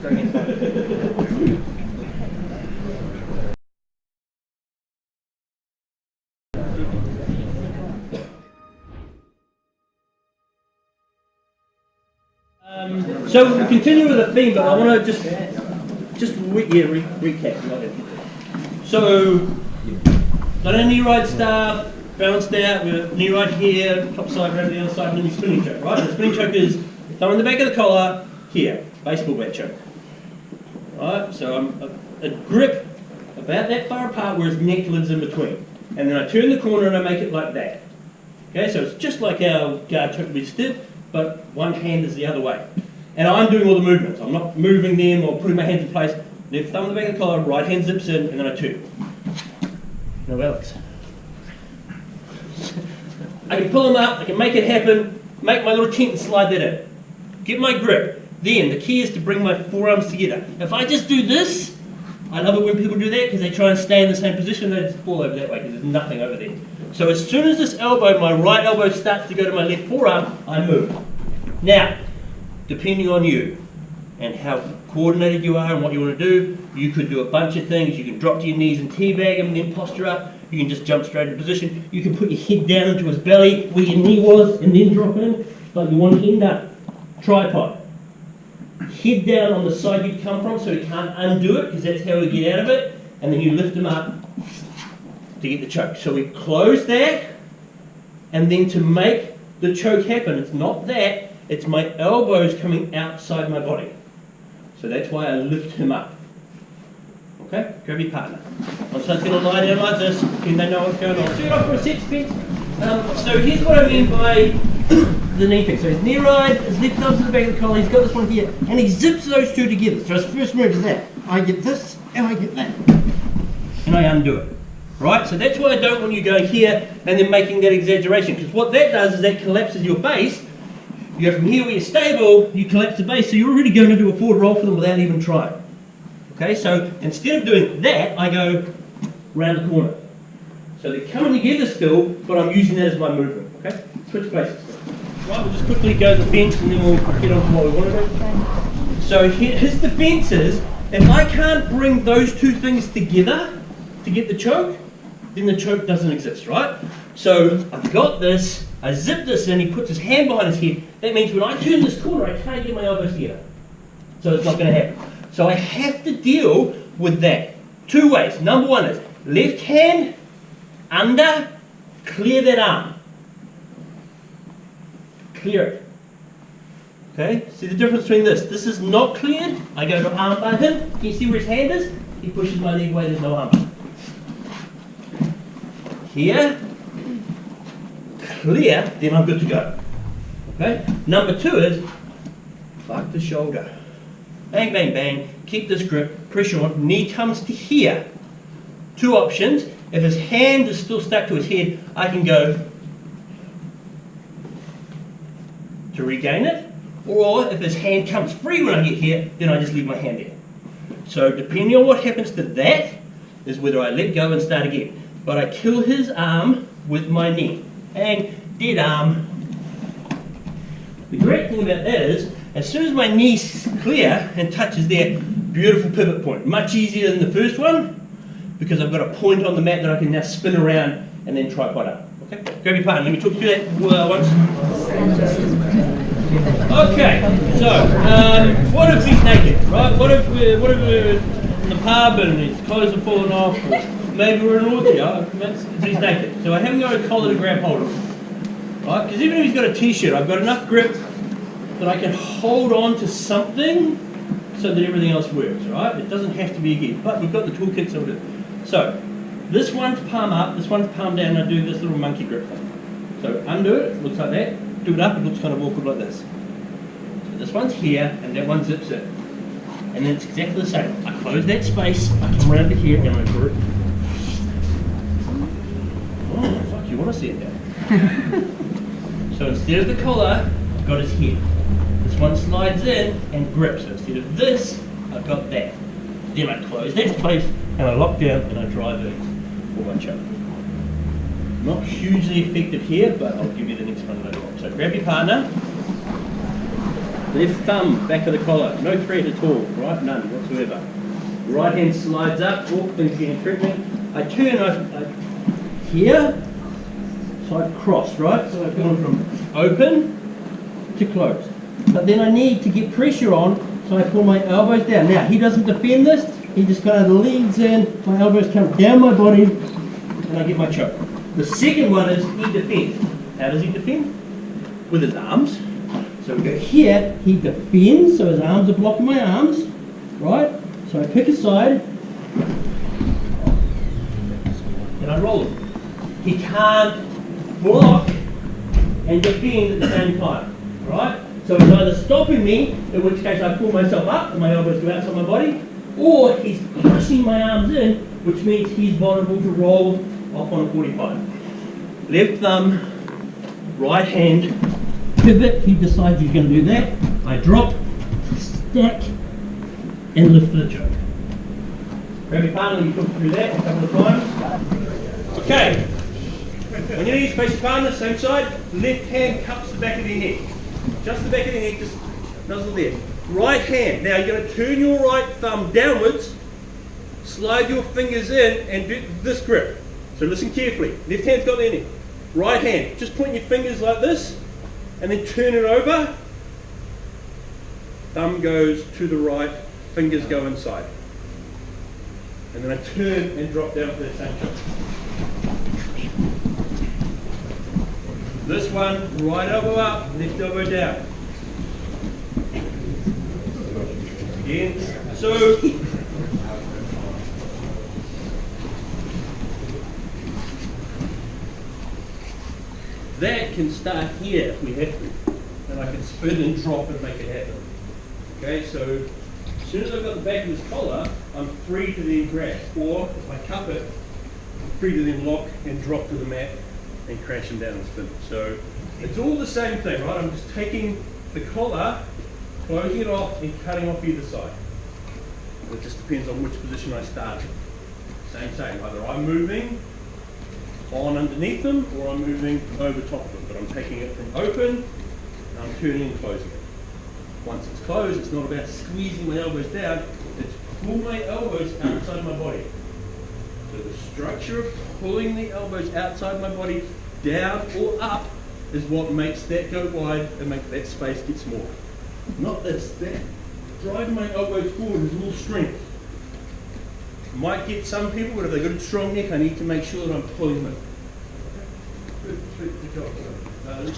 So we'll continue with the theme, but I want to just recap. So done a knee ride stuff, balanced out with a knee ride here, top side around the other side, and then your spinning choke, right? The spinning choke is thumb in the back of the collar, here, baseball bat choke. Right, so I'm a grip about that far apart where his neck lives in between. And then I turn the corner and I make it like that. Okay, so it's just like our guard choke we just did, but one hand is the other way. And I'm doing all the movements. I'm not moving them or putting my hands in place. Left thumb in the back of the collar, right hand zips in, and then I turn. No, Alex. I can pull them up, I can make it happen, make my little tent and slide that in. Get my grip. Then the key is to bring my forearms together. If I just do this, I love it when people do that because they try and stay in the same position, they just fall over that way because there's nothing over there. So as soon as this elbow, my right elbow starts to go to my left forearm, I move. Now, depending on you and how coordinated you are and what you want to do, you could do a bunch of things. You can drop to your knees and teabag him and then posture up. You can just jump straight into position. You can put your head down into his belly where your knee was and then drop in. But you want to end up tripod. Head down on the side you'd come from so he can't undo it because that's how we get out of it. And then you lift him up to get the choke. So we close that, and then to make the choke happen, it's not that, it's my elbows coming outside my body. So that's why I lift him up. Okay? Grab your partner. Once I'm going to lie down like this, then they know what's going on. Do it off for a set spin. So here's what I mean by the knee thing. So his knee ride, his left thumb's in the back of the collar, he's got this one here, and he zips those two together. So his first move is that. I get this, and I get that. And I undo it. Right? So that's why I don't want you going here and then making that exaggeration. Because what that does is that collapses your base. You go from here where you're stable, you collapse the base, so you're already going to do a forward roll for them without even trying. Okay, so instead of doing that, I go round the corner. So they're coming together still, but I'm using that as my movement. Okay, switch places. Right, we'll just quickly go to the fence and then we'll get on to what we want to do. So his defense is, if I can't bring those two things together to get the choke, then the choke doesn't exist, right? So I've got this, I zip this in, he puts his hand behind his head. That means when I turn this corner, I can't get my elbows together. So it's not going to happen. So I have to deal with that two ways. Number one is left hand under, clear that arm. Clear it. Okay, see the difference between this? This is not cleared. I go to arm bar him. Can you see where his hand is? He pushes my leg away, there's no arm bar. Here, clear, then I'm good to go. Okay? Number two is fuck the shoulder. Bang, bang, bang. Keep this grip, pressure on, knee comes to here. Two options. If his hand is still stuck to his head, I can go to regain it. Or if his hand comes free when I get here, then I just leave my hand there. So depending on what happens to that, is whether I let go and start again. But I kill his arm with my knee. And dead arm. The great thing about that is, as soon as my knee's clear and touches there, beautiful pivot point. Much easier than the first one, because I've got a point on the mat that I can now spin around and then tripod up. Okay? Grab your partner. Let me talk through that once. Okay, so what if he's naked, right? What if we're in the pub and his clothes are falling off, or maybe we're in an orgy, he's naked. So I haven't got a collar to grab hold of, right? Because even if he's got a t-shirt, I've got enough grip that I can hold on to something so that everything else works, right? It doesn't have to be a gear, but we've got the toolkit, so we'll do it. So this one's palm up, this one's palm down, and I do this little monkey grip thing. So undo it, it looks like that. Do it up, it looks kind of awkward like this. So this one's here, and that one zips in. And then it's exactly the same. I close that space, I come around to here, and I grip. Oh, fuck, you want to see it now. So instead of the collar, I've got his head. This one slides in and grips. So instead of this, I've got that. Then I close that space, and I lock down, and I drive in for my choke. Not hugely effective here, but I'll give you the next one later on. So grab your partner. Left thumb, back of the collar, no threat at all, right? None whatsoever. Right hand slides up, things getting treatment. I turn here, so I cross, right? So I've gone from open to close. But then I need to get pressure on, so I pull my elbows down. Now, he doesn't defend this, he just kind of leans in, my elbows come down my body, and I get my choke. The second one is he defends. How does he defend? With his arms. So we go here, he defends, so his arms are blocking my arms, right? So I pick a side, and I roll him. He can't block and defend at the same time, right? So he's either stopping me, in which case I pull myself up and my elbows go outside my body, or he's pushing my arms in, which means he's vulnerable to roll off on a 45. Left thumb, right hand, pivot, he decides he's going to do that. I drop, stack, and lift for the choke. Grab your partner, you come through that a couple of times. Okay, when your knees face your partner, same side, left hand cups the back of your neck. Just the back of the neck, just nuzzle there. Right hand, now you're going to turn your right thumb downwards, slide your fingers in and do this grip. So listen carefully, left hand's got their neck. Right hand, just point your fingers like this and then turn it over. Thumb goes to the right, fingers go inside. And then I turn and drop down for that same shot. This one, right elbow up, left elbow down. Again. So that can start here if we have to. And I can spin and drop and make it happen. Okay, so as soon as I've got the back of this collar, I'm free to then grasp. Or if I cup it, I'm free to then lock and drop to the mat and crash them down and spin. So it's all the same thing, right? I'm just taking the collar, closing it off and cutting off either side. It just depends on which position I start in. Same. Either I'm moving on underneath them or I'm moving over top of them. But I'm taking it from open and I'm turning and closing it. Once it's closed, it's not about squeezing my elbows down, it's pull my elbows outside my body. So the structure of pulling the elbows outside my body, down or up, is what makes that go wide and make that space get smaller. Not this, that. Driving my elbows forward is all strength. Might get some people, but if they've got a strong neck, I need to make sure that I'm pulling them. Good job. Let's